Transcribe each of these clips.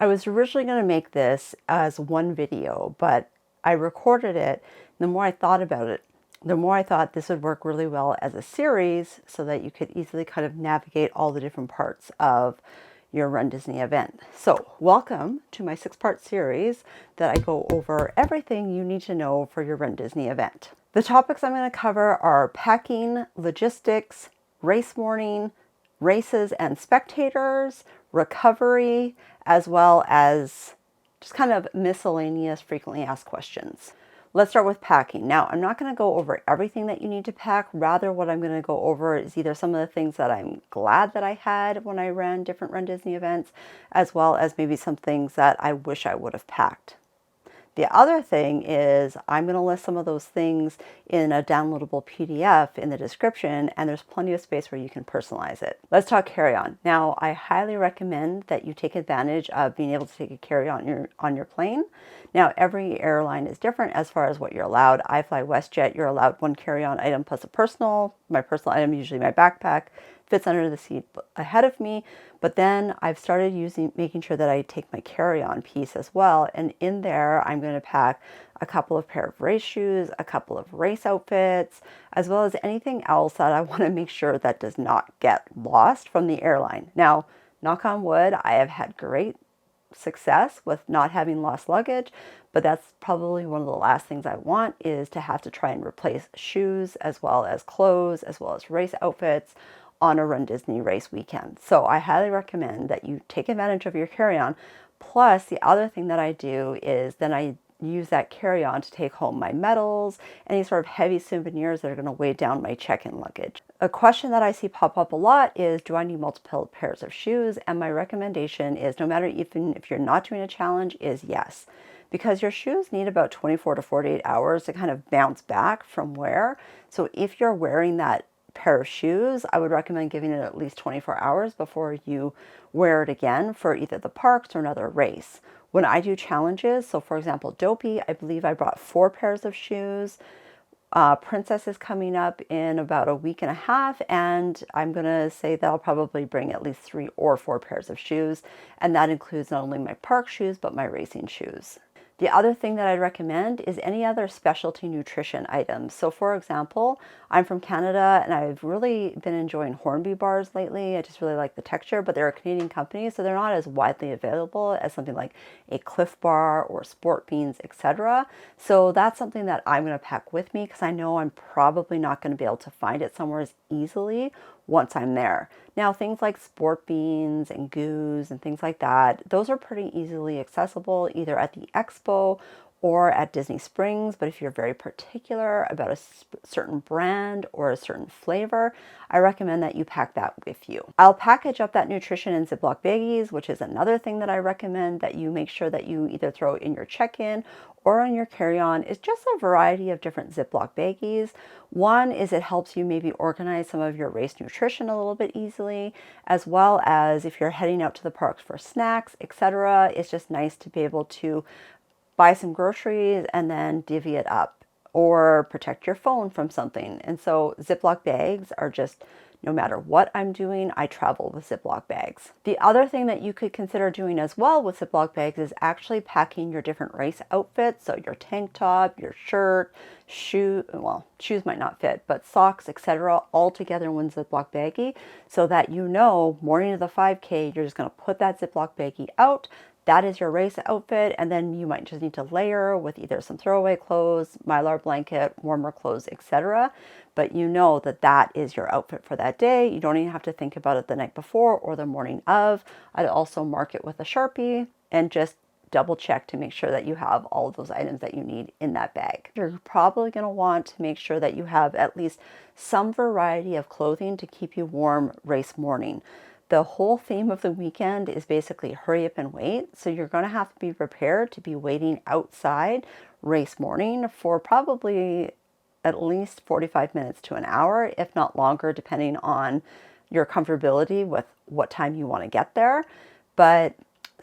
I was originally going to make this as one video, but I recorded it. The more I thought about it, the more I thought this would work really well as a series so that you could easily kind of navigate all the different parts of your Run Disney event. So welcome to my 6-part series that I go over everything you need to know for your Run Disney event. The topics I'm going to cover are packing, logistics, race morning, races and spectators, recovery, as well as just kind of miscellaneous frequently asked questions. Let's start with packing. Now, I'm not going to go over everything that you need to pack. Rather, what I'm going to go over is either some of the things that I'm glad that I had when I ran different Run Disney events, as well as maybe some things that I wish I would have packed. The other thing is I'm going to list some of those things in a downloadable PDF in the description, and there's plenty of space where you can personalize it. Let's talk carry-on. Now, I highly recommend that you take advantage of being able to take a carry-on on your plane. Now, every airline is different as far as what you're allowed. I fly WestJet. You're allowed one carry-on item plus a personal. My personal item, usually my backpack, fits under the seat ahead of me. But then I've started making sure that I take my carry-on piece as well. And in there, I'm going to pack a couple of pair of race shoes, a couple of race outfits, as well as anything else that I want to make sure that does not get lost from the airline. Now, knock on wood, I have had great success with not having lost luggage, but that's probably one of the last things I want is to have to try and replace shoes as well as clothes, as well as race outfits on a Run Disney race weekend. So I highly recommend that you take advantage of your carry-on. Plus, the other thing that I do is then I use that carry-on to take home my medals, any sort of heavy souvenirs that are going to weigh down my check-in luggage. A question that I see pop up a lot is, do I need multiple pairs of shoes? And my recommendation is, no matter even if you're not doing a challenge, is yes. Because your shoes need about 24 to 48 hours to kind of bounce back from wear. So if you're wearing that pair of shoes, I would recommend giving it at least 24 hours before you wear it again for either the parks or another race. When I do challenges, so for example, Dopey, I believe I brought 4 pairs of shoes. Princess is coming up in about a week and a half, and I'm going to say that I'll probably bring at least 3 or 4 pairs of shoes, and that includes not only my park shoes, but my racing shoes. The other thing that I'd recommend is any other specialty nutrition items. So for example, I'm from Canada and I've really been enjoying Hornby bars lately. I just really like the texture, but they're a Canadian company, so they're not as widely available as something like a Cliff Bar or Sport Beans, etc. So that's something that I'm going to pack with me because I know I'm probably not going to be able to find it somewhere as easily once I'm there. Now, things like Sport Beans and Goos and things like that, those are pretty easily accessible either at the expo or at Disney Springs. But if you're very particular about a certain brand or a certain flavor, I recommend that you pack that with you. I'll package up that nutrition in Ziploc baggies, which is another thing that I recommend that you make sure that you either throw in your check-in or on your carry-on. Is just a variety of different Ziploc baggies. One is it helps you maybe organize some of your race nutrition a little bit easily, as well as if you're heading out to the parks for snacks, etc. It's just nice to be able to buy some groceries and then divvy it up or protect your phone from something. And so Ziploc bags are just, no matter what I'm doing, I travel with Ziploc bags. The other thing that you could consider doing as well with Ziploc bags is actually packing your different race outfits. So your tank top, your shirt, shoes might not fit, but socks, etc., all together in one Ziploc baggie so that you know morning of the 5K, you're just going to put that Ziploc baggie out. That is your race outfit, and then you might just need to layer with either some throwaway clothes, Mylar blanket, warmer clothes, etc. But you know that that is your outfit for that day. You don't even have to think about it the night before or the morning of. I'd also mark it with a Sharpie and just double check to make sure that you have all of those items that you need in that bag. You're probably going to want to make sure that you have at least some variety of clothing to keep you warm race morning. The whole theme of the weekend is basically hurry up and wait. So you're going to have to be prepared to be waiting outside race morning for probably at least 45 minutes to an hour, if not longer, depending on your comfortability with what time you want to get there. But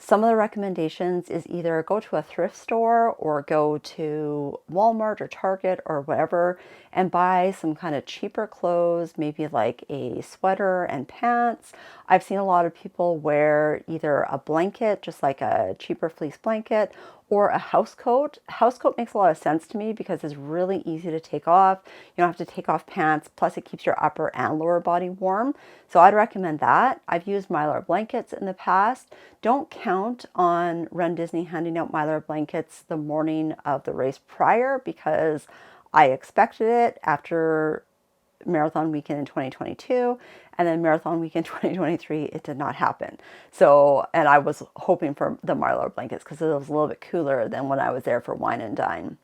Some of the recommendations is either go to a thrift store or go to Walmart or Target or whatever and buy some kind of cheaper clothes, maybe like a sweater and pants. I've seen a lot of people wear either a blanket, just like a cheaper fleece blanket, or a house coat. House coat makes a lot of sense to me because it's really easy to take off. You don't have to take off pants, plus it keeps your upper and lower body warm. So I'd recommend that. I've used Mylar blankets in the past. Don't count on RunDisney handing out Mylar blankets the morning of the race prior, because I expected it after marathon weekend in 2022, and then marathon weekend 2023 it did not happen. So, and I was hoping for the Mylar blankets because it was a little bit cooler than when I was there for Wine and Dine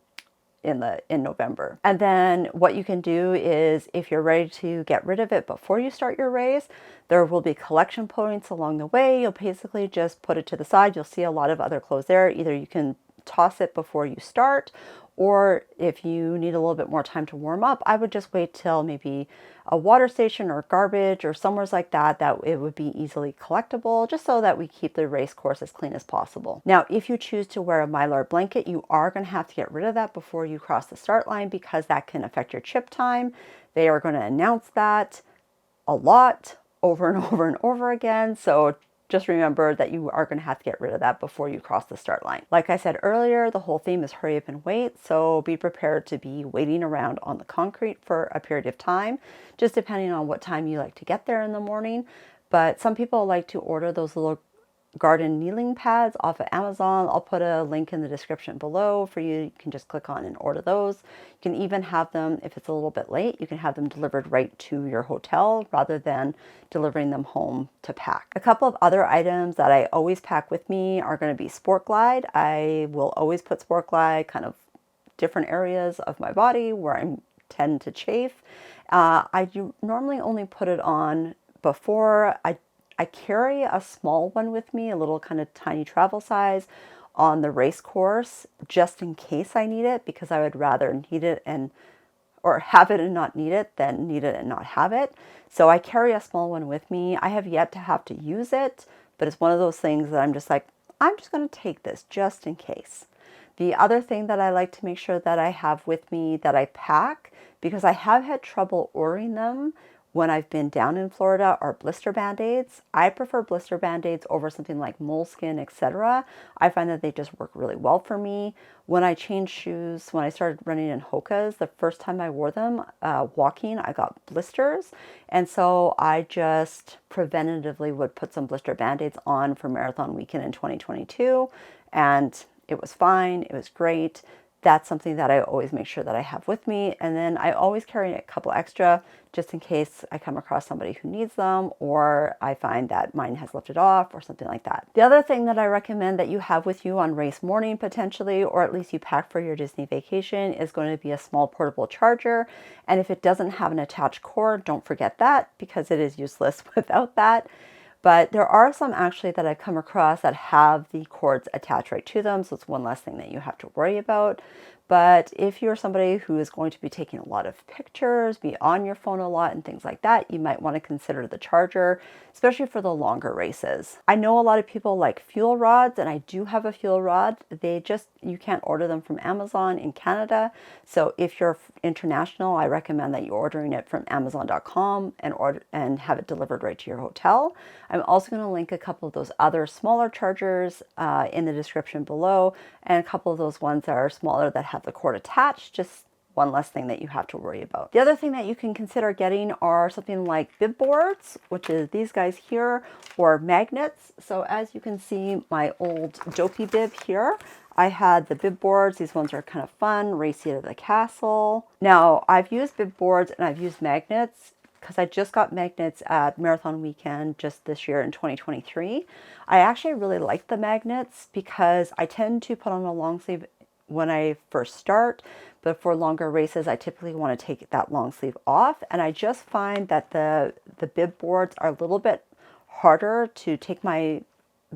in November. And then what you can do is, if you're ready to get rid of it before you start your race, there will be collection points along the way. You'll basically just put it to the side. You'll see a lot of other clothes there. Either you can toss it before you start, or if you need a little bit more time to warm up, I would just wait till maybe a water station or garbage or somewhere like that, that it would be easily collectible, just so that we keep the race course as clean as possible. Now, if you choose to wear a Mylar blanket, you are going to have to get rid of that before you cross the start line, because that can affect your chip time. They are going to announce that a lot over and over and over again. So just remember that you are going to have to get rid of that before you cross the start line. Like I said earlier, the whole theme is hurry up and wait. So be prepared to be waiting around on the concrete for a period of time, just depending on what time you like to get there in the morning. But some people like to order those little garden kneeling pads off of Amazon. I'll put a link in the description below for you. You can just click on and order those. You can even have them, if it's a little bit late, you can have them delivered right to your hotel rather than delivering them home to pack. A couple of other items that I always pack with me are going to be Sport Glide. I will always put Sport Glide kind of different areas of my body where I tend to chafe. I do normally only put it on before I carry a small one with me, a little kind of tiny travel size on the race course, just in case I need it, because I would rather need it or have it and not need it than need it and not have it. So I carry a small one with me. I have yet to have to use it, but it's one of those things that I'm just like, I'm just going to take this just in case. The other thing that I like to make sure that I have with me that I pack, because I have had trouble ordering them when I've been down in Florida, are blister band-aids. I prefer blister band-aids over something like moleskin, etc. I find that they just work really well for me. When I changed shoes, when I started running in Hoka's, the first time I wore them walking, I got blisters. And so I just preventatively would put some blister band-aids on for marathon weekend in 2022. And it was fine. It was great. That's something that I always make sure that I have with me. And then I always carry a couple extra just in case I come across somebody who needs them, or I find that mine has lifted off or something like that. The other thing that I recommend that you have with you on race morning potentially, or at least you pack for your Disney vacation, is going to be a small portable charger. And if it doesn't have an attached cord, don't forget that, because it is useless without that. But there are some actually that I've come across that have the cords attached right to them, so it's one less thing that you have to worry about. But if you're somebody who is going to be taking a lot of pictures, be on your phone a lot and things like that, you might want to consider the charger, especially for the longer races. I know a lot of people like fuel rods, and I do have a fuel rod. You can't order them from Amazon in Canada. So if you're international, I recommend that you're ordering it from Amazon.com and have it delivered right to your hotel. I'm also going to link a couple of those other smaller chargers in the description below, and a couple of those ones that are smaller that have the cord attached, just one less thing that you have to worry about. The other thing that you can consider getting are something like Bib Boards, which is these guys here, or magnets. So as you can see, my old Dopey bib here, I had the Bib Boards. These ones are kind of fun, racy to the castle. Now, I've used Bib Boards and I've used magnets because I just got magnets at Marathon Weekend just this year in 2023. I actually really like the magnets because I tend to put on a long sleeve when I first start, but for longer races, I typically want to take that long sleeve off. And I just find that the Bib Boards are a little bit harder to take my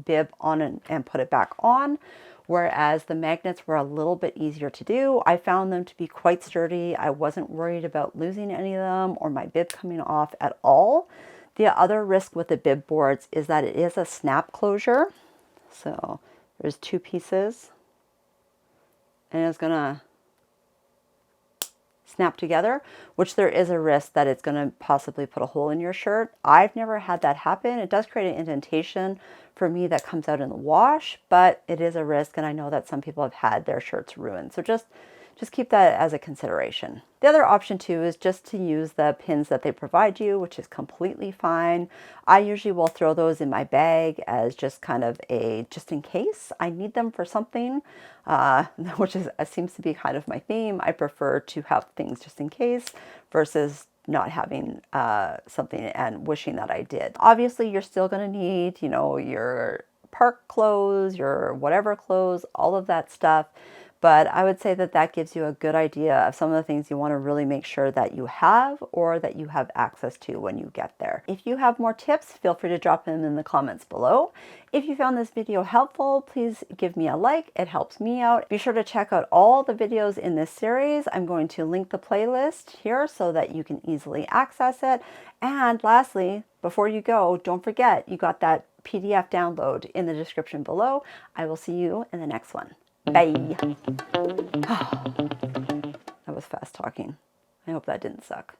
bib on and put it back on, whereas the magnets were a little bit easier to do. I found them to be quite sturdy. I wasn't worried about losing any of them or my bib coming off at all. The other risk with the Bib Boards is that it is a snap closure. So there's 2 pieces, and it's gonna snap together, which there is a risk that it's going to possibly put a hole in your shirt. I've never had that happen. It does create an indentation for me that comes out in the wash, but it is a risk, and I know that some people have had their shirts ruined. So just keep that as a consideration. The other option too is just to use the pins that they provide you, which is completely fine. I usually will throw those in my bag as just kind of a just in case I need them for something, which seems to be kind of my theme. I prefer to have things just in case versus not having something and wishing that I did. Obviously, you're still going to need, you know, your park clothes, your whatever clothes, all of that stuff. But I would say that that gives you a good idea of some of the things you want to really make sure that you have or that you have access to when you get there. If you have more tips, feel free to drop them in the comments below. If you found this video helpful, please give me a like. It helps me out. Be sure to check out all the videos in this series. I'm going to link the playlist here so that you can easily access it. And lastly, before you go, don't forget you got that PDF download in the description below. I will see you in the next one. Bye. That was fast talking. I hope that didn't suck.